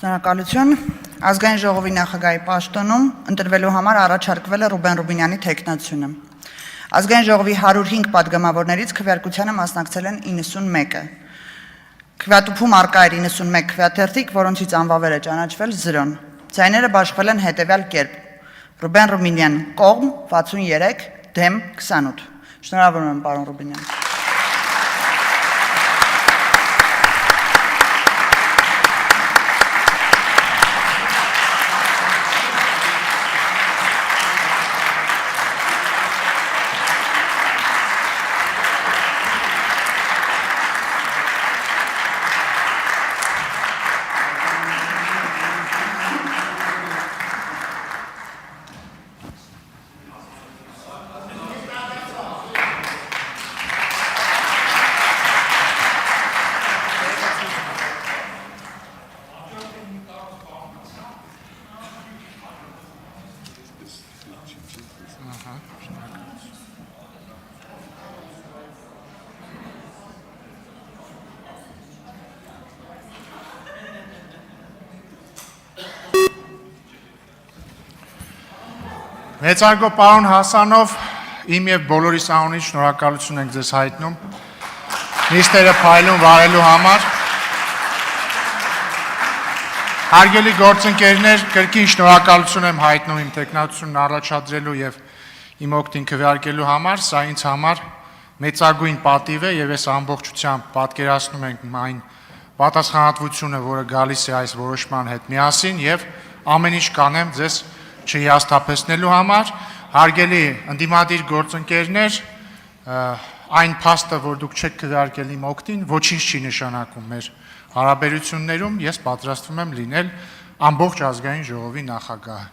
Շնորհակալություն։ Ազգային ժողովի նախագահի պաշտոնում ընտրվելու համար առաջարկվել է Ռուբեն Ռուբինյանի թեկնածությունը։ Ազգային ժողովի 105 падգամավորներից քվեարկությանը մասնակցել են 91-ը։ Քվեատուփում արկա էր 91 քվեաթերթիկ, որոնցից անվավեր է ճանաչվել 0։ Ձայները բաշխվել են հետևյալ կերպ. Ռուբեն Ռուբինյան կողմ 63, դեմ 28։ Շնորհավորում եմ, պարոն Ռուբինյան։ Մեծարգո պարոն Հասանով, իմ և բոլորիս անունից շնորհակալություն ենք ձեզ հայտնում նիստերը փայլուն վարելու համար։ Հարգելի գործընկերներ, կրկին շնորհակալություն եմ հայտնում իմ թեկնածությունն առաջադրելու և իմ օգտին քվեարկելու համար, սա ինձ համար մեծագույն պատիվ է և ես ամբողջությամբ պատկերացնում ենք այն պատասխանատվությունը, որը գալիս է այս որոշման հետ միասին և ամեն ինչ կանեմ ձեզ չհիասթափեցնելու համար, հարգելի ընդդիմադիր գործընկերներ, այն փաստը, որ դուք չեք քվեարկել իմ օգտին, ոչինչ չի նշանակում մեր հարաբերություններում, ես պատրաստվում եմ լինել ամբողջ ազգային ժողովի նախագահը։